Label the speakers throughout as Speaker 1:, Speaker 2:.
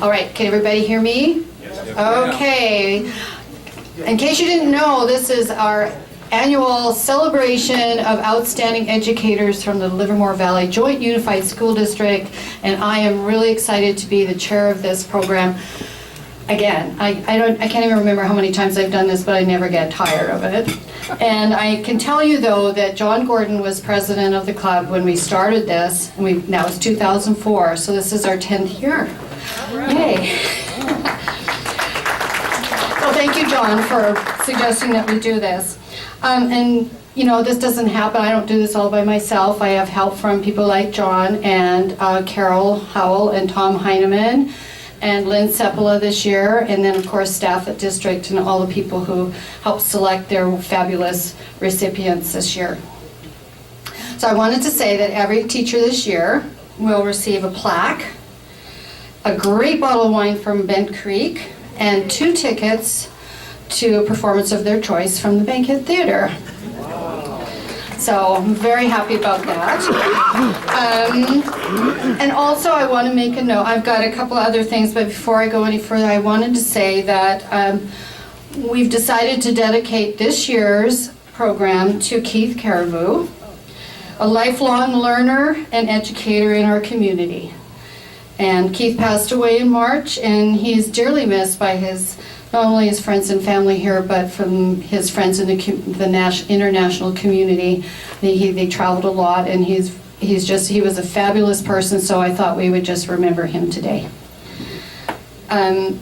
Speaker 1: All right, can everybody hear me? Okay. In case you didn't know, this is our annual celebration of outstanding educators from the Livermore Valley Joint Unified School District, and I am really excited to be the chair of this program. Again, I can't even remember how many times I've done this, but I never get tired of it. And I can tell you though that John Gordon was president of the club when we started this, and now it's 2004, so this is our 10th year. Yay. Well, thank you, John, for suggesting that we do this. And you know, this doesn't happen, I don't do this all by myself. I have help from people like John and Carol Howell and Tom Heineman and Lynn Sepula this year, and then of course staff at district and all the people who helped select their fabulous recipients this year. So I wanted to say that every teacher this year will receive a plaque, a great bottle of wine from Bent Creek, and 2 tickets to a performance of their choice from the Bankhead Theatre. So I'm very happy about that. And also I want to make a note, I've got a couple other things, but before I go any further, I wanted to say that we've decided to dedicate this year's program to Keith Caribou, a lifelong learner and educator in our community. And Keith passed away in March, and he's dearly missed by not only his friends and family here, but from his friends in the international community. They traveled a lot, and he was a fabulous person, so I thought we would just remember him today. I'm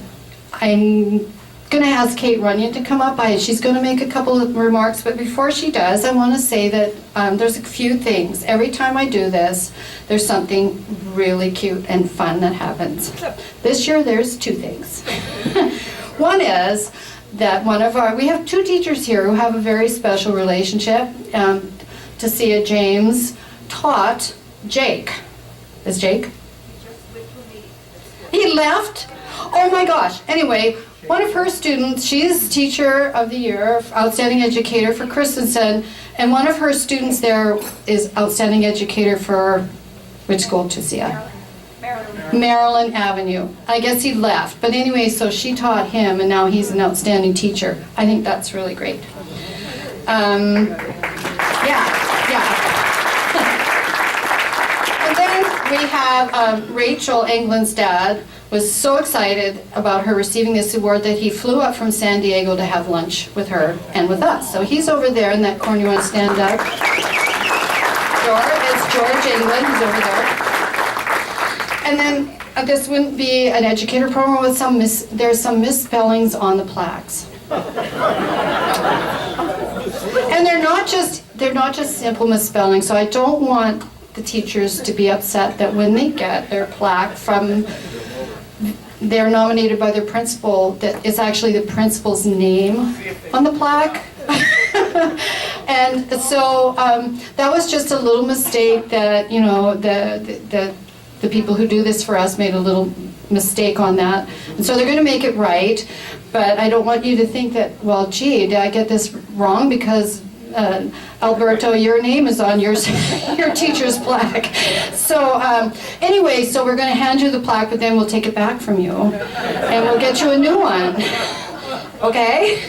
Speaker 1: going to ask Kate Runyon to come up. She's going to make a couple of remarks, but before she does, I want to say that there's a few things. Every time I do this, there's something really cute and fun that happens. This year, there's 2 things. One is that we have 2 teachers here who have a very special relationship. Tasia James taught Jake. Is Jake? He left? Oh my gosh. Anyway, one of her students, she's Teacher of the Year, Outstanding Educator for Christensen, and one of her students there is Outstanding Educator for, which school, Tasia? Maryland Avenue. I guess he left, but anyway, so she taught him, and now he's an outstanding teacher. I think that's really great. Yeah. And then we have Rachel, England's dad, was so excited about her receiving this award that he flew up from San Diego to have lunch with her and with us. So he's over there in that corner. You want to stand up? It's George England, who's over there. And then this wouldn't be an educator program with there's some misspellings on the plaques. And they're not just simple misspellings, so I don't want the teachers to be upset that when they get their plaque they're nominated by their principal, that it's actually the principal's name on the plaque. And so that was just a little mistake that, you know, the people who do this for us made a little mistake on that. And so they're going to make it right, but I don't want you to think that, well, gee, did I get this wrong because Alberto, your name is on your teacher's plaque. So anyway, so we're going to hand you the plaque, but then we'll take it back from you, and we'll get you a new one. Okay?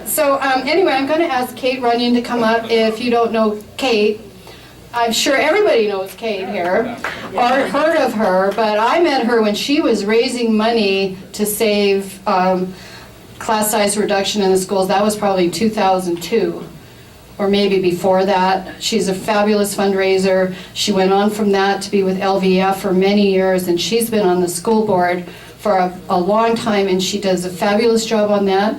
Speaker 1: So anyway, I'm going to ask Kate Runyon to come up. If you don't know Kate, I'm sure everybody knows Kate here, or heard of her, but I met her when she was raising money to save class size reduction in the schools. That was probably 2002. Or maybe before that. She's a fabulous fundraiser. She went on from that to be with LVF for many years, and she's been on the school board for a long time, and she does a fabulous job on that.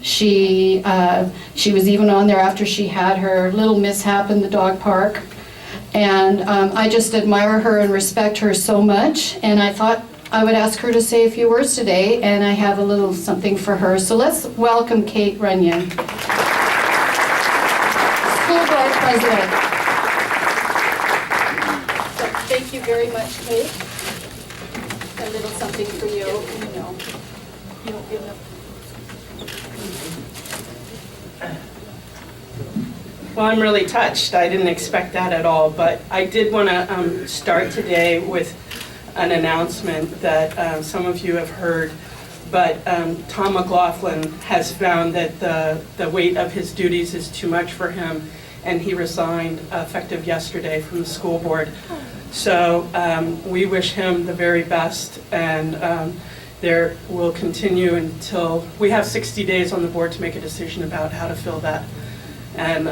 Speaker 1: She was even on there after she had her little mishap in the dog park. And I just admire her and respect her so much, and I thought I would ask her to say a few words today, and I have a little something for her. So let's welcome Kate Runyon, School Board President. So thank you very much, Kate. A little something for you, you know. You don't give enough.
Speaker 2: Well, I'm really touched. I didn't expect that at all, but I did want to start today with an announcement that some of you have heard, but Tom McLaughlin has found that the weight of his duties is too much for him, and he resigned effective yesterday from the school board. So we wish him the very best, and there will continue until we have 60 days on the board to make a decision about how to fill that. And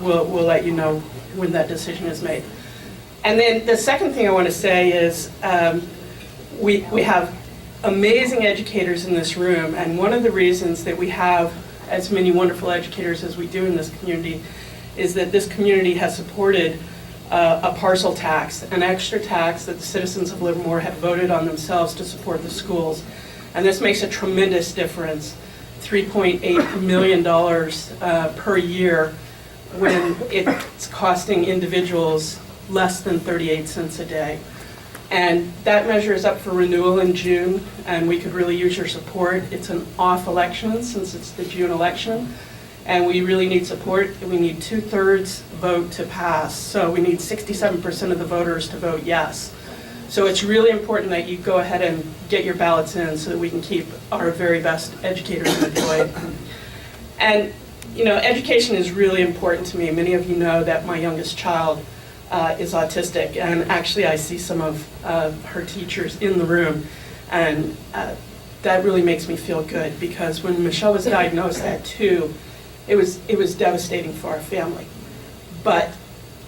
Speaker 2: we'll let you know when that decision is made. And then the second thing I want to say is we have amazing educators in this room, and one of the reasons that we have as many wonderful educators as we do in this community is that this community has supported a parcel tax, an extra tax that the citizens of Livermore have voted on themselves to support the schools. And this makes a tremendous difference. $3.8 million per year when it's costing individuals less than 38 cents a day. And that measure is up for renewal in June, and we could really use your support. It's an off election since it's the June election, and we really need support. We need 2/3 vote to pass, so we need 67% of the voters to vote yes. So it's really important that you go ahead and get your ballots in so that we can keep our very best educators employed. And you know, education is really important to me. Many of you know that my youngest child is autistic, and actually I see some of her teachers in the room, and that really makes me feel good, because when Michelle was diagnosed at 2, it was devastating for our family. But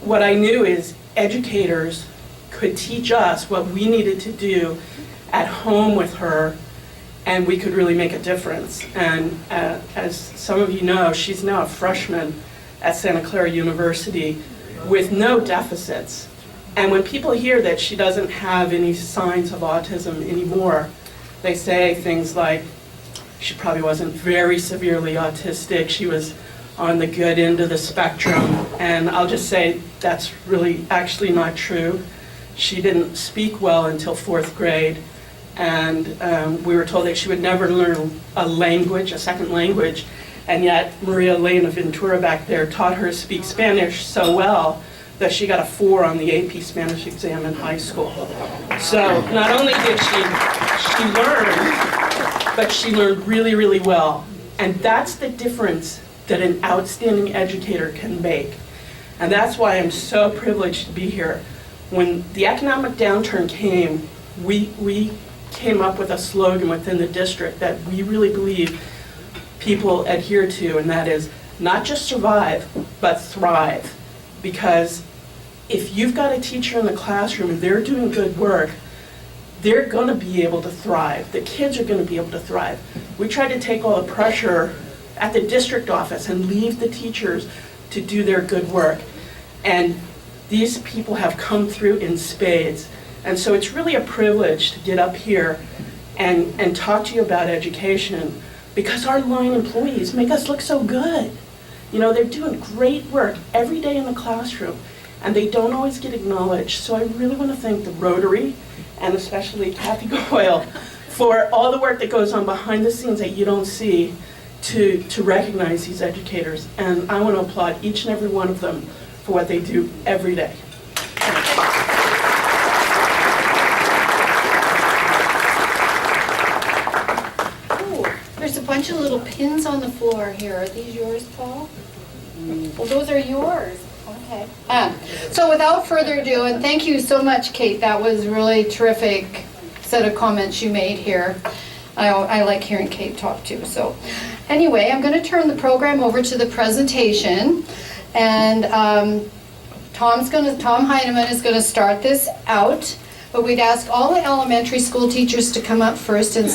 Speaker 2: what I knew is educators could teach us what we needed to do at home with her, and we could really make a difference. And as some of you know, she's now a freshman at Santa Clara University with no deficits. And when people hear that she doesn't have any signs of autism anymore, they say things like, she probably wasn't very severely autistic, she was on the good end of the spectrum. And I'll just say that's really actually not true. She didn't speak well until 4th grade, and we were told that she would never learn a language, a second language, and yet Maria Elena Ventura back there taught her to speak Spanish so well that she got a 4 on the AP Spanish exam in high school. So not only did she learn, but she learned really, really well. And that's the difference that an outstanding educator can make. And that's why I'm so privileged to be here. When the economic downturn came, we came up with a slogan within the district that we really believe people adhere to, and that is not just survive, but thrive. Because if you've got a teacher in the classroom and they're doing good work, they're going to be able to thrive. The kids are going to be able to thrive. We try to take all the pressure at the district office and leave the teachers to do their good work. And these people have come through in spades. And so it's really a privilege to get up here and talk to you about education, because our line employees make us look so good. You know, they're doing great work every day in the classroom, and they don't always get acknowledged. So I really want to thank the Rotary, and especially Kathy Goyle, for all the work that goes on behind the scenes that you don't see to recognize these educators. And I want to applaud each and every one of them for what they do every day.
Speaker 1: There's a bunch of little pins on the floor here. Are these yours, Paul? Well, those are yours. Okay. So without further ado, and thank you so much, Kate. That was really terrific set of comments you made here. I like hearing Kate talk too. So anyway, I'm going to turn the program over to the presentation. And Tom Heineman is going to start this out. But we'd ask all the elementary school teachers to come up first and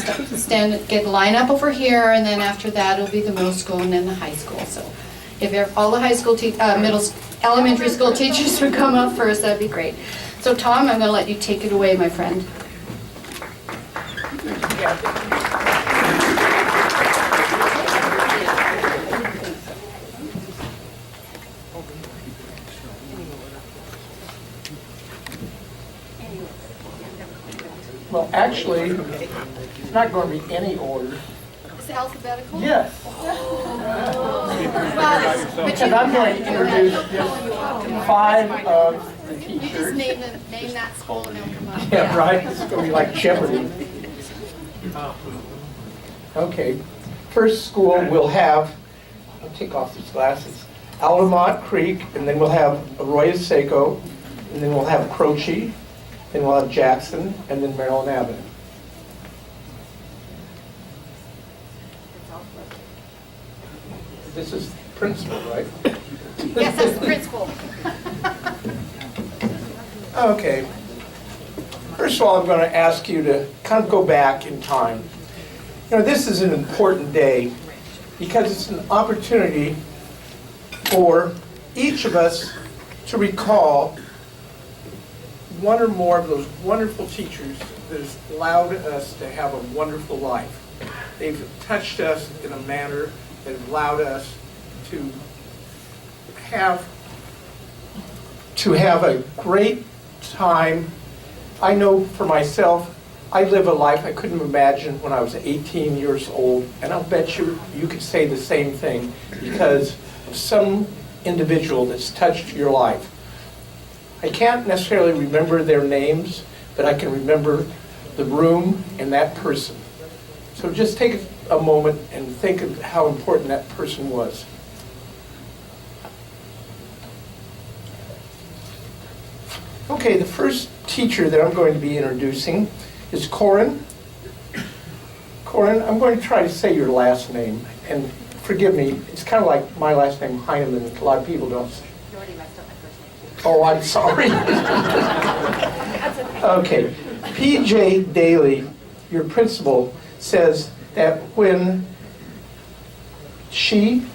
Speaker 1: line up over here, and then after that it'll be the middle school and then the high school. So if all the high school, elementary school teachers would come up first, that'd be great. So Tom, I'm going to let you take it away, my friend.
Speaker 3: Well, actually, it's not going to be any order.
Speaker 1: Is it alphabetical?
Speaker 3: Yes. And I'm going to introduce just 5 of the
Speaker 1: You just
Speaker 3: teachers.
Speaker 1: name that school and they'll come up.
Speaker 3: Yeah, right, it's going to be like Jeopardy. Okay, first school we'll have, I'll take off these glasses, Altamont Creek, and then we'll have Arroyo Seco, and then we'll have Croce, then we'll have Jackson, and then Maryland Avenue. This is principal, right?
Speaker 1: Yes, that's the principal.
Speaker 3: Okay. First of all, I'm going to ask you to kind of go back in time. You know, this is an important day because it's an opportunity for each of us to recall one or more of those wonderful teachers that have allowed us to have a wonderful life. They've touched us in a manner that has allowed us to have a great time. I know for myself, I live a life I couldn't imagine when I was 18 years old, and I'll bet you could say the same thing because of some individual that's touched your life. I can't necessarily remember their names, but I can remember the room and that person. So just take a moment and think of how important that person was. Okay, the first teacher that I'm going to be introducing is Corin. Corin, I'm going to try to say your last name, and forgive me, it's kind of like my last name, Heineman. A lot of people don't say.
Speaker 4: You already messed up my first name.
Speaker 3: Oh, I'm sorry. Okay, P.J. Daly, your principal, says that when she,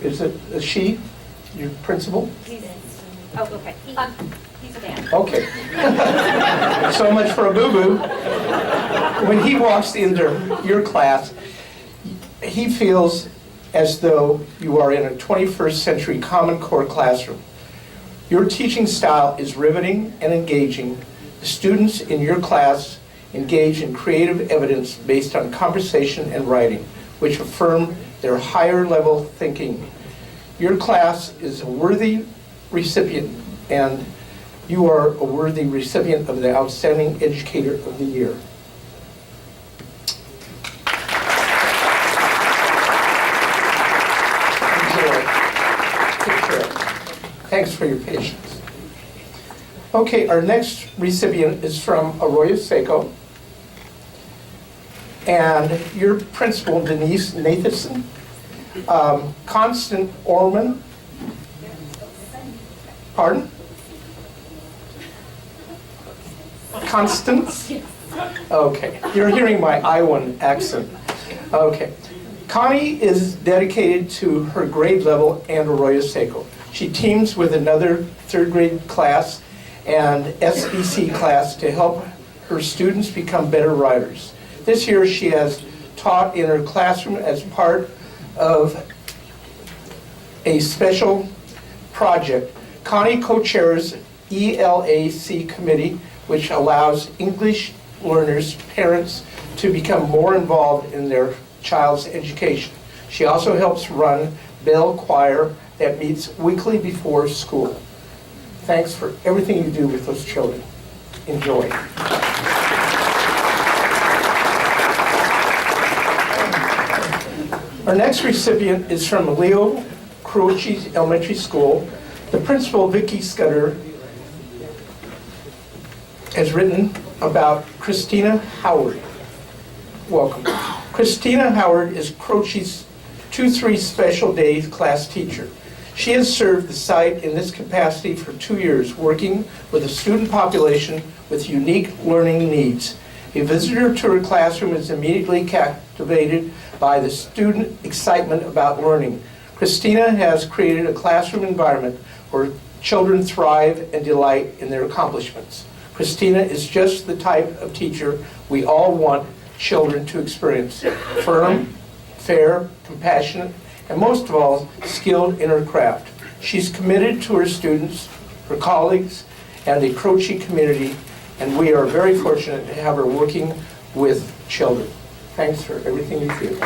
Speaker 3: is it a she, your principal?
Speaker 4: Oh, okay. He's a man.
Speaker 3: Okay. So much for a boo-boo. When he walks into your class, he feels as though you are in a 21st century Common Core classroom. Your teaching style is riveting and engaging. The students in your class engage in creative evidence based on conversation and writing, which affirm their higher level thinking. Your class is a worthy recipient, and you are a worthy recipient of the Outstanding Educator of the Year. Enjoy. Take care. Thanks for your patience. Okay, our next recipient is from Arroyo Seco. And your principal, Denise Nathanson, Constant Orman, pardon? Constance? Okay, you're hearing my Iowan accent. Okay. Connie is dedicated to her grade level and Arroyo Seco. She teams with another third grade class and SBC class to help her students become better writers. This year she has taught in her classroom as part of a special project. Connie co-chairs ELAC committee, which allows English learners' parents to become more involved in their child's education. She also helps run Bell Choir that meets weekly before school. Thanks for everything you do with those children. Enjoy. Our next recipient is from Leo Croce Elementary School. The principal, Vicki Scudder, has written about Christina Howard. Welcome. Christina Howard is Croce's 2-3 special days class teacher. She has served the site in this capacity for 2 years, working with a student population with unique learning needs. A visitor to her classroom is immediately captivated by the student excitement about learning. Christina has created a classroom environment where children thrive and delight in their accomplishments. Christina is just the type of teacher we all want children to experience. Firm, fair, compassionate, and most of all, skilled in her craft. She's committed to her students, her colleagues, and the Croce community, and we are very fortunate to have her working with children. Thanks for everything you do.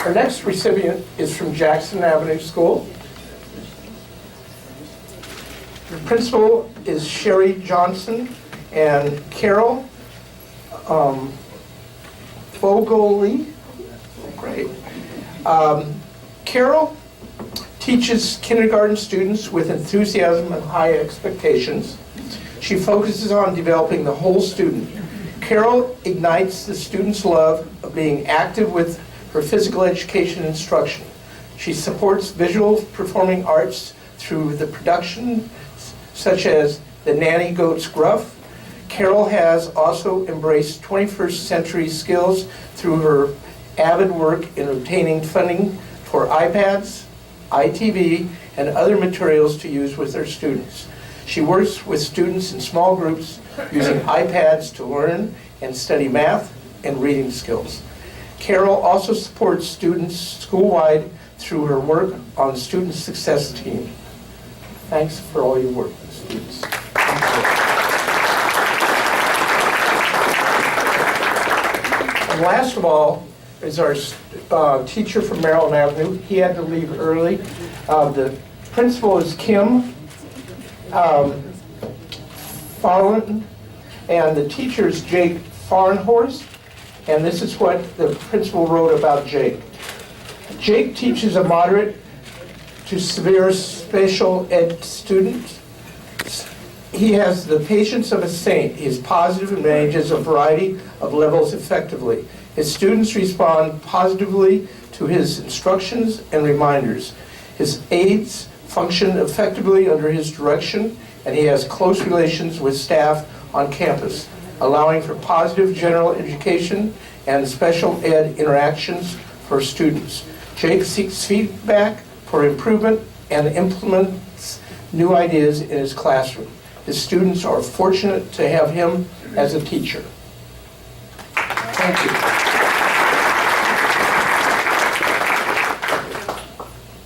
Speaker 3: Our next recipient is from Jackson Avenue School. The principal is Sherry Johnson and Carol Fogoli. Great. Carol teaches kindergarten students with enthusiasm and high expectations. She focuses on developing the whole student. Carol ignites the students' love of being active with her physical education instruction. She supports visual performing arts through the production such as The Nanny Goat's Gruff. Carol has also embraced 21st century skills through her avid work in obtaining funding for iPads, ITV, and other materials to use with her students. She works with students in small groups using iPads to learn and study math and reading skills. Carol also supports students school-wide through her work on the Student Success Team. Thanks for all your work with students. And last of all is our teacher from Maryland Avenue. He had to leave early. The principal is Kim Farland, and the teacher is Jake Farnhorst. And this is what the principal wrote about Jake. Jake teaches a moderate to severe special ed student. He has the patience of a saint. He is positive and manages a variety of levels effectively. His students respond positively to his instructions and reminders. His aides function effectively under his direction, and he has close relations with staff on campus, allowing for positive general education and special ed interactions for students. Jake seeks feedback for improvement and implements new ideas in his classroom. His students are fortunate to have him as a teacher. Thank you.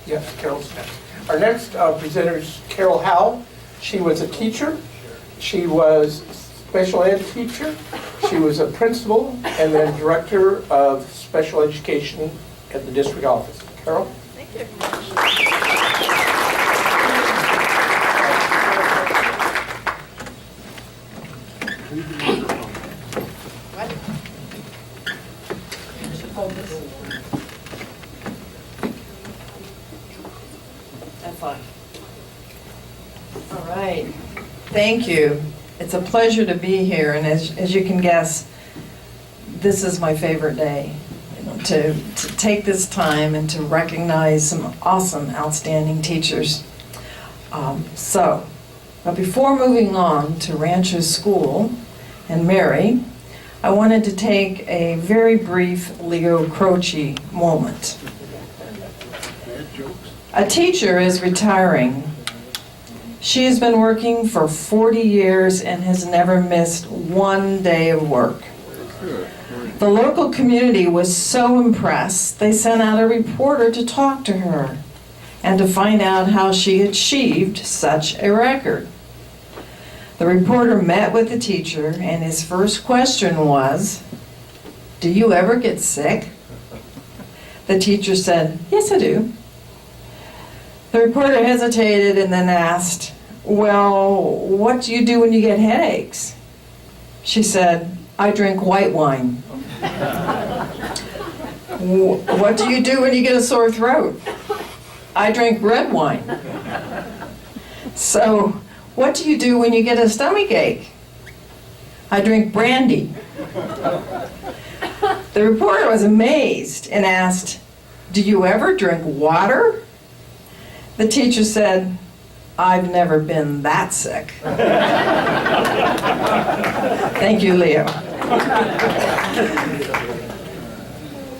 Speaker 3: Yes, Carol's next. Our next presenter is Carol Howell. She was a teacher. She was a special ed teacher. She was a principal and then director of special education at the district office. Carol?
Speaker 5: Thank you. F5. All right. Thank you. It's a pleasure to be here, and as you can guess, this is my favorite day. To take this time and to recognize some awesome, outstanding teachers. But before moving on to Rancho School and Mary, I wanted to take a very brief Leo Croce moment. A teacher is retiring. She has been working for 40 years and has never missed one day of work. The local community was so impressed, they sent out a reporter to talk to her and to find out how she achieved such a record. The reporter met with the teacher, and his first question was, "Do you ever get sick?" The teacher said, "Yes, I do." The reporter hesitated and then asked, "Well, what do you do when you get headaches?" She said, "I drink white wine." "What do you do when you get a sore throat?" "I drink red wine." "So, what do you do when you get a stomach ache?" "I drink brandy." The reporter was amazed and asked, "Do you ever drink water?" The teacher said, "I've never been that sick." Thank you, Leo.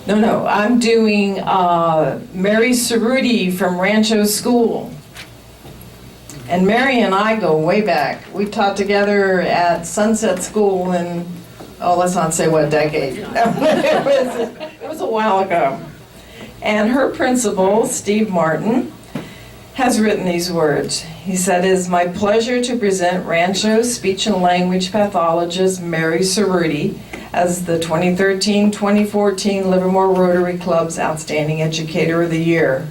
Speaker 5: No, I'm doing Mary Cerruti from Rancho School. And Mary and I go way back. We taught together at Sunset School in, let's not say what decade. It was a while ago. And her principal, Steve Martin, has written these words. He said, "It is my pleasure to present Rancho speech and language pathologist Mary Cerruti as the 2013-2014 Livermore Rotary Club's Outstanding Educator of the Year.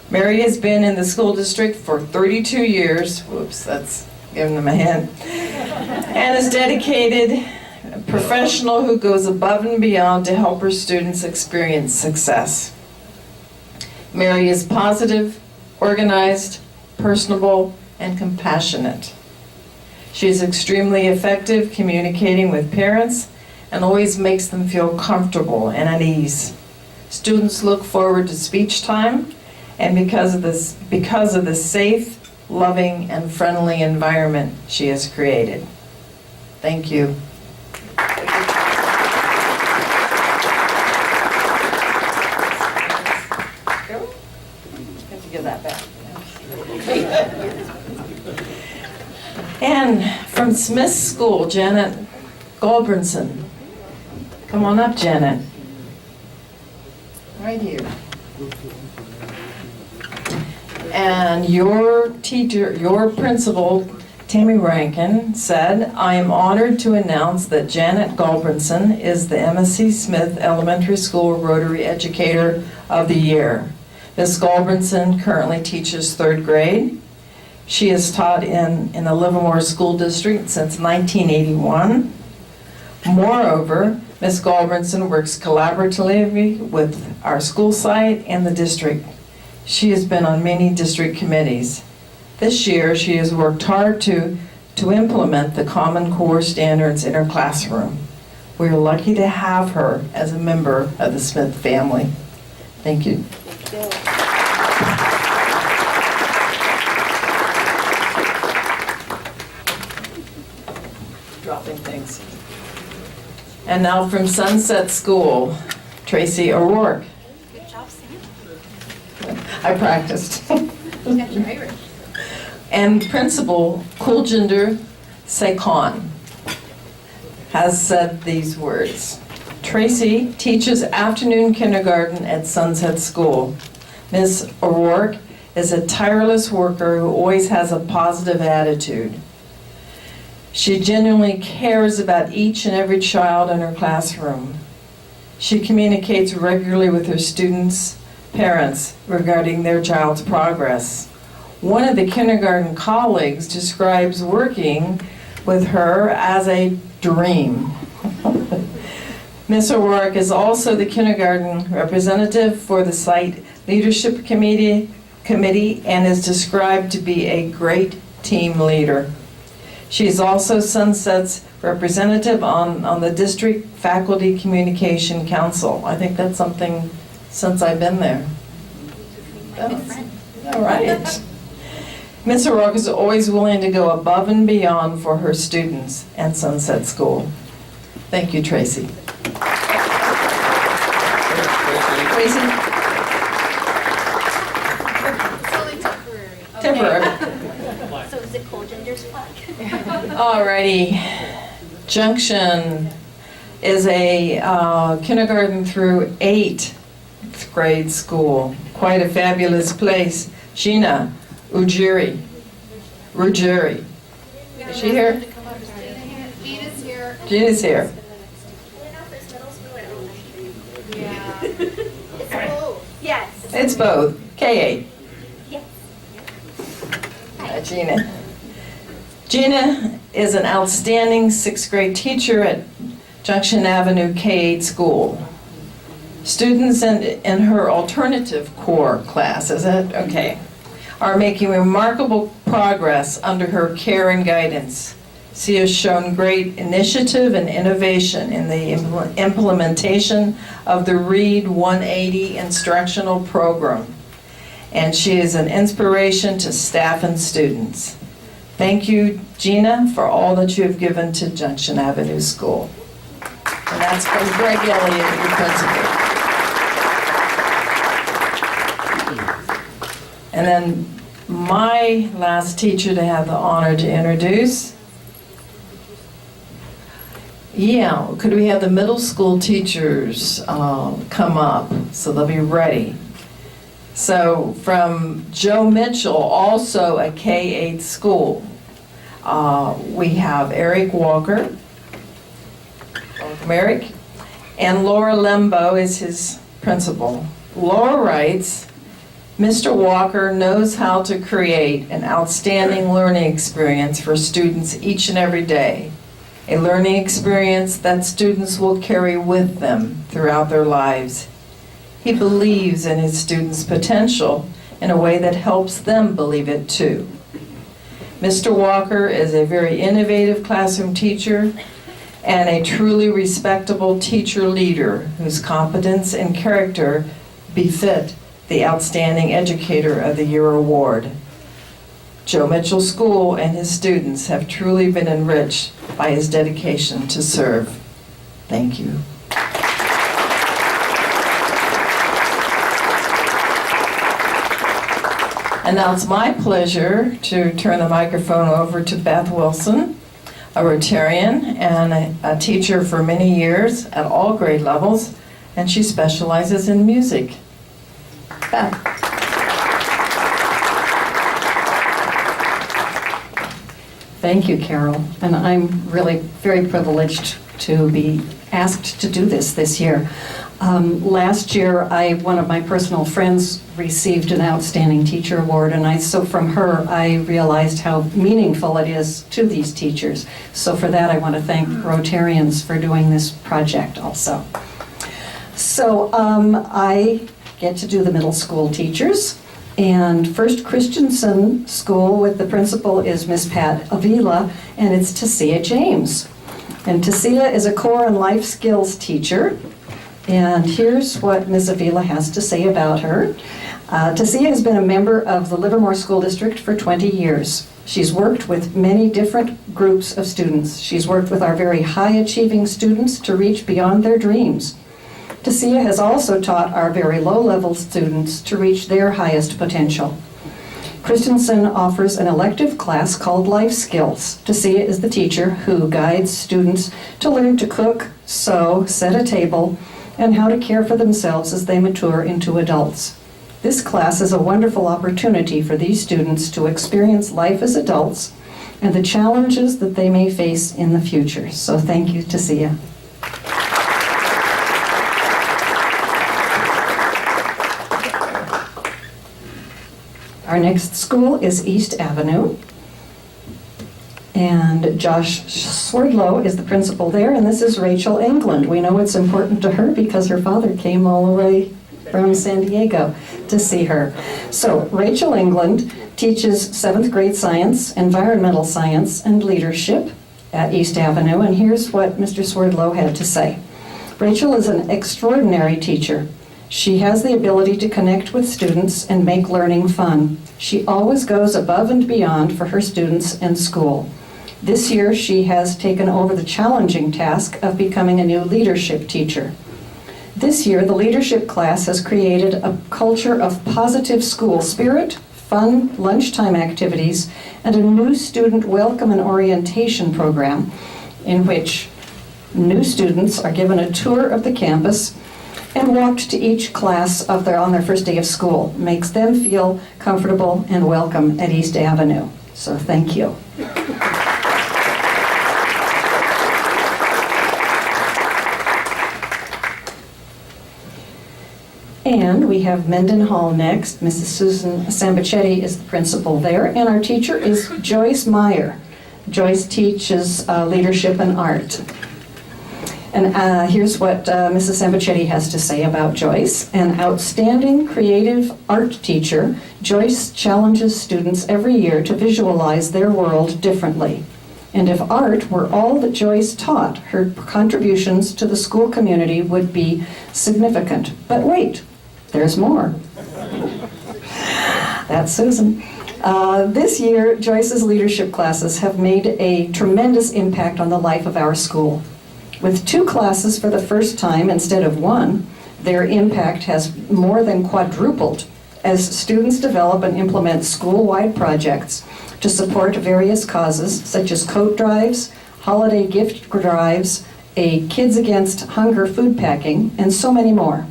Speaker 5: Mary has been in the school district for 32 years, whoops, that's giving them a hint, and is dedicated professional who goes above and beyond to help her students experience success. Mary is positive, organized, personable, and compassionate. She is extremely effective communicating with parents and always makes them feel comfortable and at ease. Students look forward to speech time, and because of the safe, loving, and friendly environment she has created. Thank you. Good to give that back. And from Smith School, Janet Goldbrinson. Come on up, Janet. Right here. And your teacher, your principal, Tammy Rankin, said, "I am honored to announce that Janet Goldbrinson is the MSC Smith Elementary School Rotary Educator of the Year." Ms. Goldbrinson currently teaches 3rd grade. She has taught in the Livermore School District since 1981. Moreover, Ms. Goldbrinson works collaboratively with our school site and the district. She has been on many district committees. This year, she has worked hard to implement the Common Core standards in her classroom. We are lucky to have her as a member of the Smith family. Thank you. Dropping things. And now from Sunset School, Tracy O'Rourke.
Speaker 4: Good job, Sam.
Speaker 5: I practiced.
Speaker 4: You got your Irish.
Speaker 5: And Principal Kuljinder Sekon has said these words. Tracy teaches afternoon kindergarten at Sunset School. Ms. O'Rourke is a tireless worker who always has a positive attitude. She genuinely cares about each and every child in her classroom. She communicates regularly with her students' parents regarding their child's progress. One of the kindergarten colleagues describes working with her as a dream. Ms. O'Rourke is also the kindergarten representative for the site leadership committee and is described to be a great team leader. She is also Sunset's representative on the district faculty communication council. I think that's something since I've been there.
Speaker 4: My good friend.
Speaker 5: All right. Ms. O'Rourke is always willing to go above and beyond for her students and Sunset School. Thank you, Tracy. Tracy?
Speaker 4: It's only temporary.
Speaker 5: Temporary.
Speaker 4: So is it Colgender's flag?
Speaker 5: Alrighty. Junction is a kindergarten through 8th grade school. Quite a fabulous place. Gina Ruggieri. Is she here?
Speaker 1: Gina's here.
Speaker 5: Gina's here.
Speaker 4: Yeah. It's both. Yes.
Speaker 5: It's both. K8.
Speaker 4: Yes.
Speaker 5: Gina. Gina is an outstanding 6th grade teacher at Junction Avenue K8 school. Students in her alternative core class, is it? Okay, are making remarkable progress under her care and guidance. She has shown great initiative and innovation in the implementation of the READ 180 instructional program, and she is an inspiration to staff and students. Thank you, Gina, for all that you have given to Junction Avenue School. And that's from Greg Elliott, your principal. And then my last teacher to have the honor to introduce. Yeah, could we have the middle school teachers come up so they'll be ready? So from Joe Mitchell, also a K-8 school, we have Eric Walker. Welcome. Merrick, and Laura Lembo is his principal. Laura writes, Mr. Walker knows how to create an outstanding learning experience for students each and every day. A learning experience that students will carry with them throughout their lives. He believes in his students' potential in a way that helps them believe it too. Mr. Walker is a very innovative classroom teacher and a truly respectable teacher leader whose competence and character befit the Outstanding Educator of the Year award. Joe Mitchell School and his students have truly been enriched by his dedication to serve. Thank you. And now it's my pleasure to turn the microphone over to Beth Wilson, a Rotarian and a teacher for many years at all grade levels, and she specializes in music. Beth.
Speaker 6: Thank you, Carol. And I'm really very privileged to be asked to do this year. Last year, one of my personal friends received an Outstanding Teacher Award, and so from her, I realized how meaningful it is to these teachers. So for that, I want to thank Rotarians for doing this project also. So I get to do the middle school teachers. And First Christensen School with the principal is Miss Pat Avila, and it's Tasia James. And Tasia is a core and life skills teacher. And here's what Ms. Avila has to say about her. Tasia has been a member of the Livermore School District for 20 years. She's worked with many different groups of students. She's worked with our very high-achieving students to reach beyond their dreams. Tasia has also taught our very low-level students to reach their highest potential. Christensen offers an elective class called Life Skills. Tasia is the teacher who guides students to learn to cook, sew, set a table, and how to care for themselves as they mature into adults. This class is a wonderful opportunity for these students to experience life as adults and the challenges that they may face in the future. So thank you, Tasia. Our next school is East Avenue. And Josh Swerdlow is the principal there, and this is Rachel England. We know it's important to her because her father came all the way from San Diego to see her. So Rachel England teaches 7th grade science, environmental science, and leadership at East Avenue, and here's what Mr. Swerdlow had to say. Rachel is an extraordinary teacher. She has the ability to connect with students and make learning fun. She always goes above and beyond for her students and school. This year, she has taken over the challenging task of becoming a new leadership teacher. This year, the leadership class has created a culture of positive school spirit, fun lunchtime activities, and a new student welcome and orientation program in which new students are given a tour of the campus and walked to each class on their first day of school. Makes them feel comfortable and welcome at East Avenue. So thank you. And we have Mendenhall next. Mrs. Susan Sambachetti is the principal there, and our teacher is Joyce Meyer. Joyce teaches leadership and art. And here's what Mrs. Sambachetti has to say about Joyce. An outstanding creative art teacher, Joyce challenges students every year to visualize their world differently. And if art were all that Joyce taught, her contributions to the school community would be significant. But wait, there's more. That's Susan. This year, Joyce's leadership classes have made a tremendous impact on the life of our school. With 2 classes for the first time instead of 1, their impact has more than quadrupled as students develop and implement school-wide projects to support various causes such as coat drives, holiday gift drives, a Kids Against Hunger food packing, and so many more.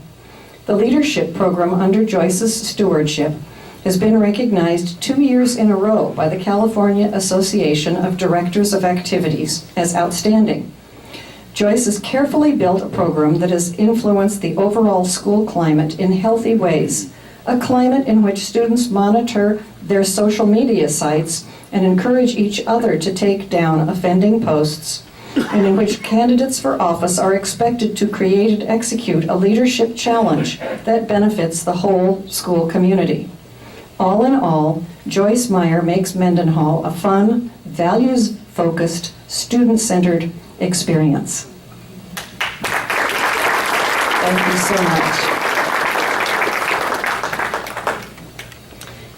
Speaker 6: The leadership program under Joyce's stewardship has been recognized 2 years in a row by the California Association of Directors of Activities as outstanding. Joyce has carefully built a program that has influenced the overall school climate in healthy ways, a climate in which students monitor their social media sites and encourage each other to take down offending posts, and in which candidates for office are expected to create and execute a leadership challenge that benefits the whole school community. All in all, Joyce Meyer makes Mendenhall a fun, values-focused, student-centered experience. Thank you so much.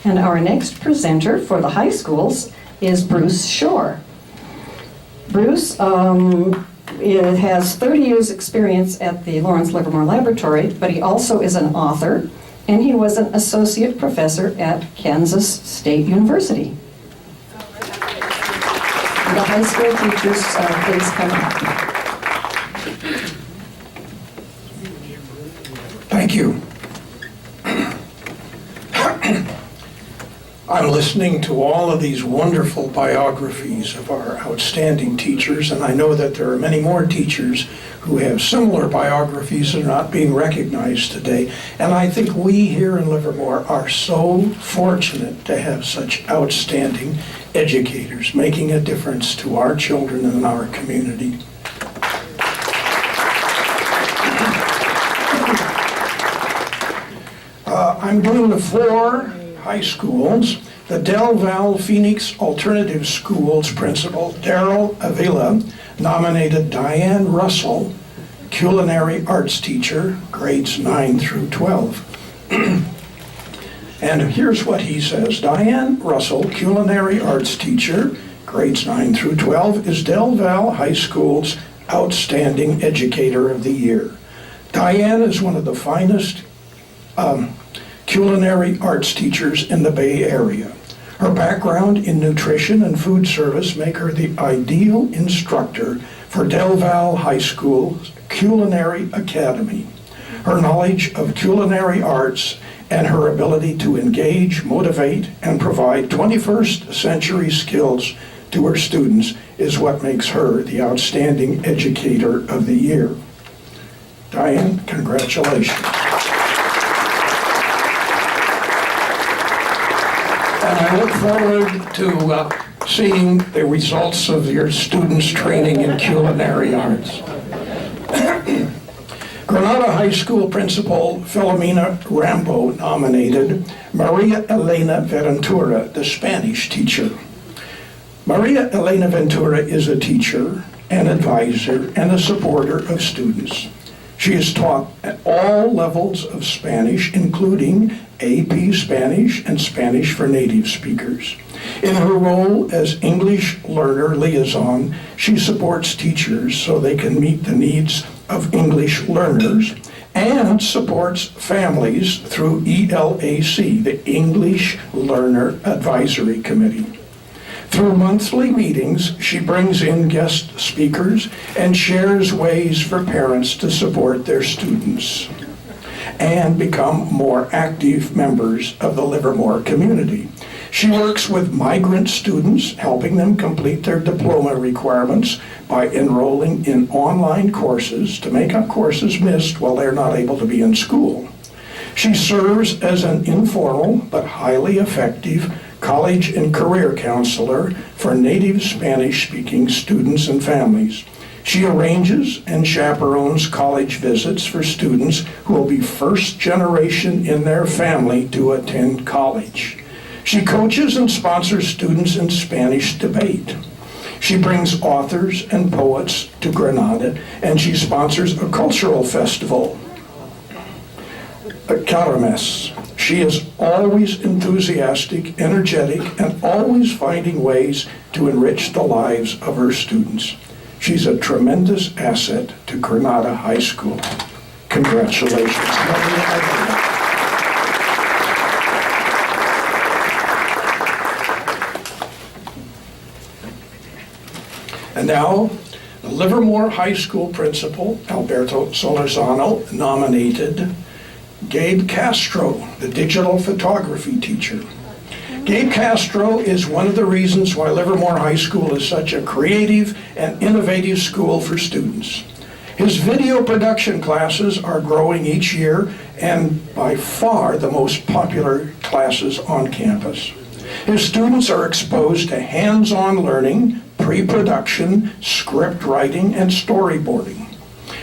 Speaker 6: And our next presenter for the high schools is Bruce Shore. Bruce has 30 years experience at the Lawrence Livermore Laboratory, but he also is an author, and he was an associate professor at Kansas State University. The high school teachers, please come up.
Speaker 7: Thank you. I'm listening to all of these wonderful biographies of our outstanding teachers, and I know that there are many more teachers who have similar biographies that are not being recognized today. And I think we here in Livermore are so fortunate to have such outstanding educators making a difference to our children and our community. I'm doing the 4 high schools. The Del Val Phoenix Alternative Schools principal, Daryl Avila, nominated Diane Russell, culinary arts teacher, grades 9 through 12. And here's what he says. Diane Russell, culinary arts teacher, grades 9 through 12, is Del Val High School's Outstanding Educator of the Year. Diane is one of the finest culinary arts teachers in the Bay Area. Her background in nutrition and food service make her the ideal instructor for Del Val High School's Culinary Academy. Her knowledge of culinary arts and her ability to engage, motivate, and provide 21st century skills to her students is what makes her the Outstanding Educator of the Year. Diane, congratulations. And I look forward to seeing the results of your students' training in culinary arts. Granada High School Principal Filomena Rambo nominated Maria Elena Ventura, the Spanish teacher. Maria Elena Ventura is a teacher, an advisor, and a supporter of students. She is taught at all levels of Spanish, including AP Spanish and Spanish for native speakers. In her role as English learner liaison, she supports teachers so they can meet the needs of English learners and supports families through ELAC, the English Learner Advisory Committee. Through monthly meetings, she brings in guest speakers and shares ways for parents to support their students and become more active members of the Livermore community. She works with migrant students, helping them complete their diploma requirements by enrolling in online courses to make up courses missed while they're not able to be in school. She serves as an informal but highly effective college and career counselor for native Spanish-speaking students and families. She arranges and chaperones college visits for students who will be first generation in their family to attend college. She coaches and sponsors students in Spanish debate. She brings authors and poets to Granada, and she sponsors a cultural festival, Carames. She is always enthusiastic, energetic, and always finding ways to enrich the lives of her students. She's a tremendous asset to Granada High School. Congratulations. And now, the Livermore High School principal, Alberto Solorzano, nominated Gabe Castro, the digital photography teacher. Gabe Castro is one of the reasons why Livermore High School is such a creative and innovative school for students. His video production classes are growing each year and by far the most popular classes on campus. His students are exposed to hands-on learning, pre-production, script writing, and storyboarding.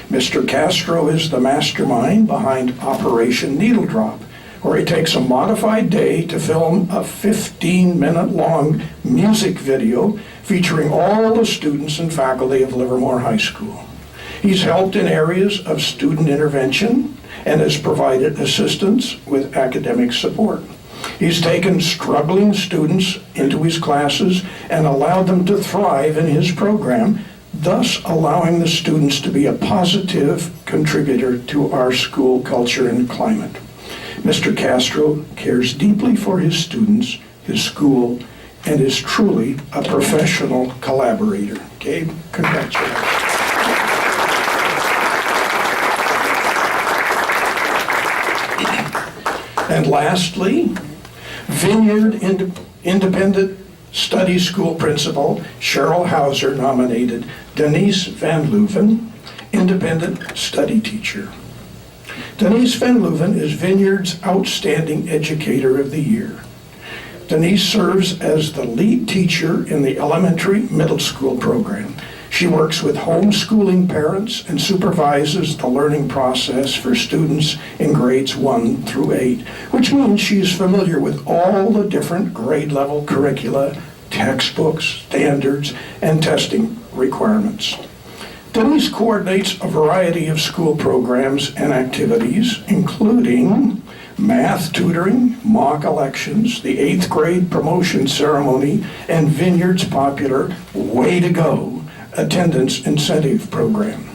Speaker 7: Mr. Castro is the mastermind behind Operation Needle Drop, where he takes a modified day to film a 15-minute long music video featuring all the students and faculty of Livermore High School. He's helped in areas of student intervention and has provided assistance with academic support. He's taken struggling students into his classes and allowed them to thrive in his program, thus allowing the students to be a positive contributor to our school culture and climate. Mr. Castro cares deeply for his students, his school, and is truly a professional collaborator. Gabe, congratulations. And lastly, Vineyard Independent Study School Principal Cheryl Hauser nominated Denise Van Leuven, Independent Study Teacher. Denise Van Leuven is Vineyard's Outstanding Educator of the Year. Denise serves as the lead teacher in the elementary middle school program. She works with homeschooling parents and supervises the learning process for students in grades 1 through 8, which means she is familiar with all the different grade level curricula, textbooks, standards, and testing requirements. Denise coordinates a variety of school programs and activities, including math tutoring, mock elections, the 8th grade promotion ceremony, and Vineyard's popular Way to Go attendance incentive program.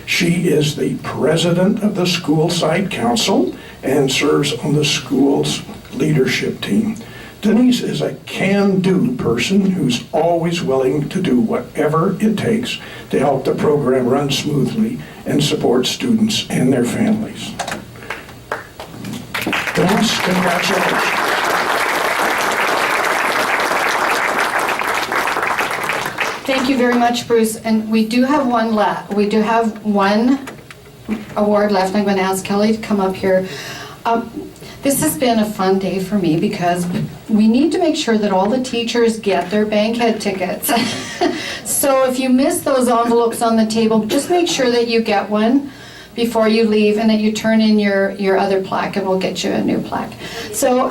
Speaker 7: She is the president of the school site council and serves on the school's leadership team. Denise is a can-do person who's always willing to do whatever it takes to help the program run smoothly and support students and their families. Denise, congratulations.
Speaker 1: Thank you very much, Bruce. And we do have one left. We do have one award left. I'm going to ask Kelly to come up here. This has been a fun day for me because we need to make sure that all the teachers get their Bankhead tickets. So if you miss those envelopes on the table, just make sure that you get one before you leave and that you turn in your other plaque and we'll get you a new plaque. So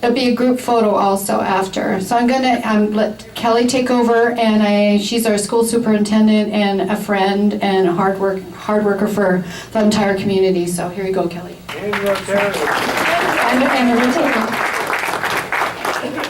Speaker 1: it'll be a group photo also after. So I'm gonna let Kelly take over, and she's our school superintendent and a friend and a hard worker for the entire community. So here you go, Kelly.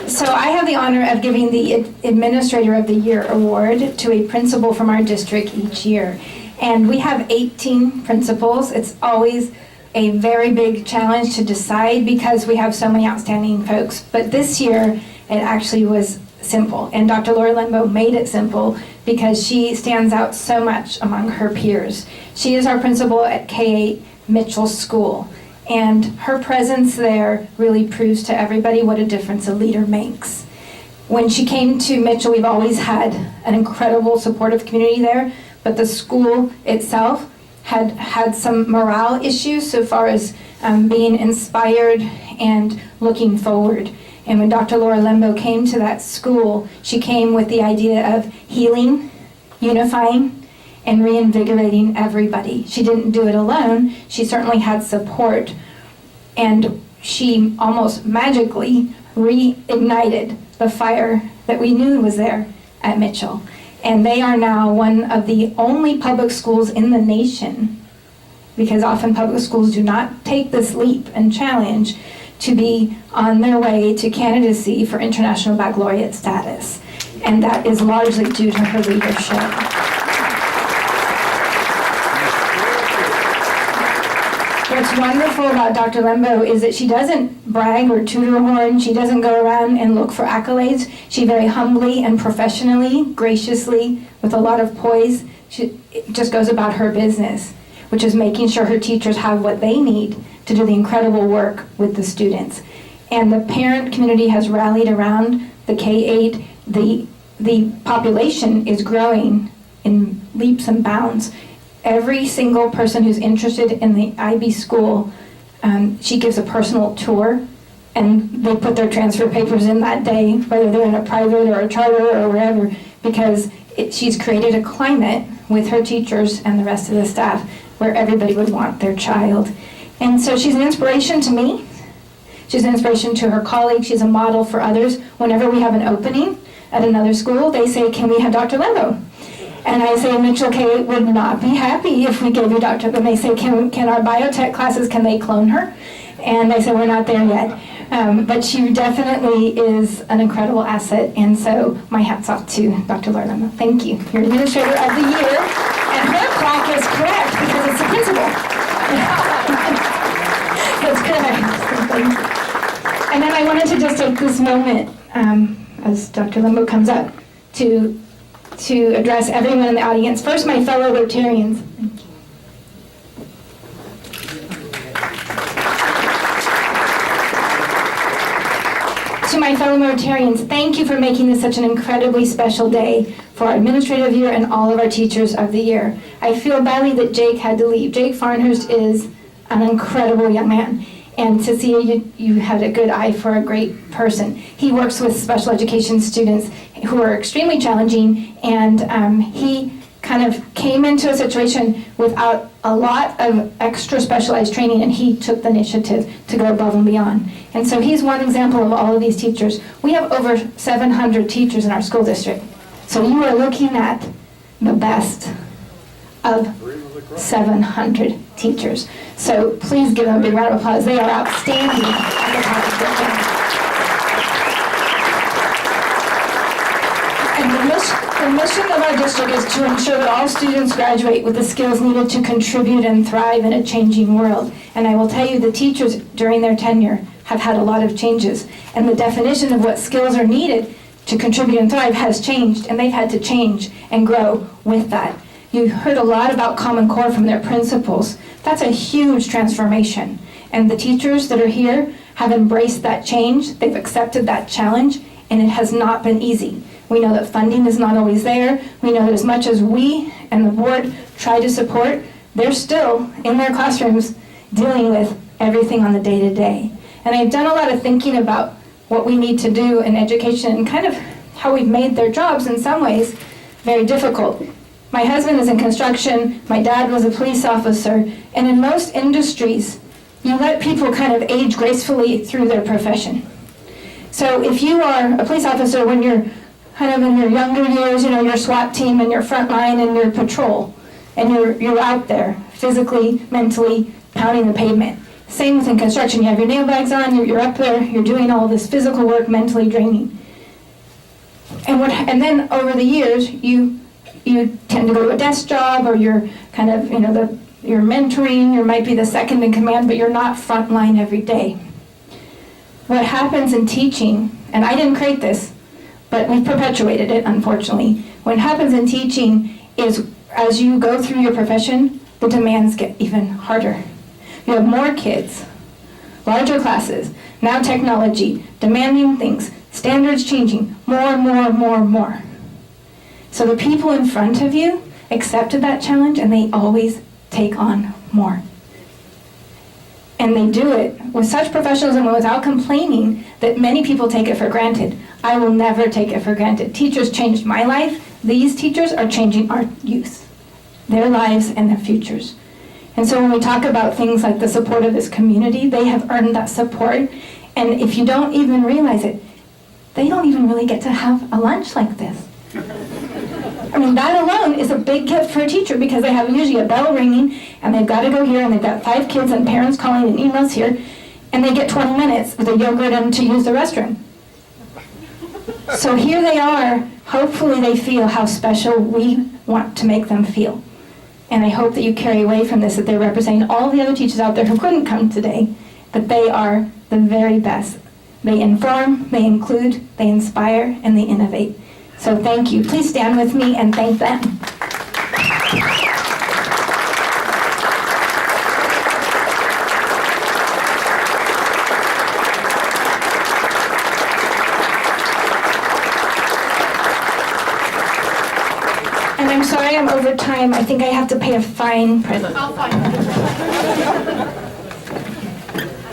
Speaker 8: So I have the honor of giving the Administrator of the Year award to a principal from our district each year. And we have 18 principals. It's always a very big challenge to decide because we have so many outstanding folks. But this year, it actually was simple. And Dr. Laura Lembo made it simple because she stands out so much among her peers. She is our principal at K-8 Mitchell School. And her presence there really proves to everybody what a difference a leader makes. When she came to Mitchell, we've always had an incredible supportive community there, but the school itself had some morale issues so far as being inspired and looking forward. And when Dr. Laura Lembo came to that school, she came with the idea of healing, unifying, and reinvigorating everybody. She didn't do it alone. She certainly had support, and she almost magically reignited the fire that we knew was there at Mitchell. And they are now one of the only public schools in the nation, because often public schools do not take this leap and challenge to be on their way to candidacy for International Baccalaureate status. And that is largely due to her leadership. What's wonderful about Dr. Lembo is that she doesn't brag or toot her horn. She doesn't go around and look for accolades. She very humbly and professionally, graciously, with a lot of poise, she just goes about her business, which is making sure her teachers have what they need to do the incredible work with the students. And the parent community has rallied around the K-8. The population is growing in leaps and bounds. Every single person who's interested in the IB school, she gives a personal tour, and they put their transfer papers in that day, whether they're in a private or a charter or wherever, because she's created a climate with her teachers and the rest of the staff where everybody would want their child. And so she's an inspiration to me. She's an inspiration to her colleagues. She's a model for others. Whenever we have an opening at another school, they say, "Can we have Dr. Lembo?" And I say, Mitchell K. would not be happy if we gave you Dr. Lembo. And they say, can our biotech classes, can they clone her? And I said, we're not there yet. But she definitely is an incredible asset. And so my hat's off to Dr. Laura Lembo. Thank you. You're Administrator of the Year. And her clock is correct because it's the principal. That's correct. And then I wanted to just take this moment, as Dr. Lembo comes up, to address everyone in the audience. First, my fellow Rotarians. Thank you. To my fellow Rotarians, thank you for making this such an incredibly special day for our administrative year and all of our teachers of the year. I feel badly that Jake had to leave. Jake Farnhurst is an incredible young man. And to see you had a good eye for a great person. He works with special education students who are extremely challenging, and he kind of came into a situation without a lot of extra specialized training, and he took the initiative to go above and beyond. And so he's one example of all of these teachers. We have over 700 teachers in our school district. So you are looking at the best of 700 teachers. So please give them a big round of applause. They are outstanding at the top of their game. And the mission of our district is to ensure that all students graduate with the skills needed to contribute and thrive in a changing world. And I will tell you, the teachers during their tenure have had a lot of changes. And the definition of what skills are needed to contribute and thrive has changed, and they've had to change and grow with that. You heard a lot about Common Core from their principals. That's a huge transformation. And the teachers that are here have embraced that change. They've accepted that challenge, and it has not been easy. We know that funding is not always there. We know that as much as we and the board try to support, they're still in their classrooms dealing with everything on the day-to-day. And I've done a lot of thinking about what we need to do in education and kind of how we've made their jobs in some ways very difficult. My husband is in construction, my dad was a police officer, and in most industries, you let people kind of age gracefully through their profession. So if you are a police officer when you're kind of in your younger years, you know, your SWAT team and your front line and your patrol, and you're out there physically, mentally pounding the pavement. Same with in construction, you have your nail bags on, you're up there, you're doing all this physical work, mentally draining. And then over the years, you tend to go to a desk job, or you're kind of, you know, you're mentoring, you might be the second in command, but you're not frontline every day. What happens in teaching, and I didn't create this, but we've perpetuated it, unfortunately. What happens in teaching is as you go through your profession, the demands get even harder. You have more kids, larger classes, now technology, demanding things, standards changing, more. So the people in front of you accepted that challenge, and they always take on more. And they do it with such professionalism and without complaining that many people take it for granted. I will never take it for granted. Teachers changed my life. These teachers are changing our youth, their lives and their futures. And so when we talk about things like the support of this community, they have earned that support. And if you don't even realize it, they don't even really get to have a lunch like this. I mean, that alone is a big gift for a teacher, because they have usually a bell ringing, and they've got to go here, and they've got 5 kids and parents calling and emails here, and they get 20 minutes with a yogurt and to use the restroom. So here they are. Hopefully they feel how special we want to make them feel. And I hope that you carry away from this that they're representing all the other teachers out there who couldn't come today, but they are the very best. They inform, they include, they inspire, and they innovate. So thank you. Please stand with me and thank them. I'm sorry I'm over time. I think I have to pay a fine, President.
Speaker 4: I'll find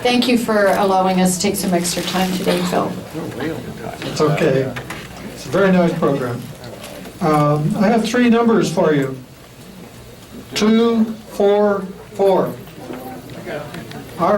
Speaker 1: Thank you for allowing us to take some extra time today, Phil.
Speaker 9: It's okay. It's a very nice program. I have 3 numbers for you. 2, 4, 4.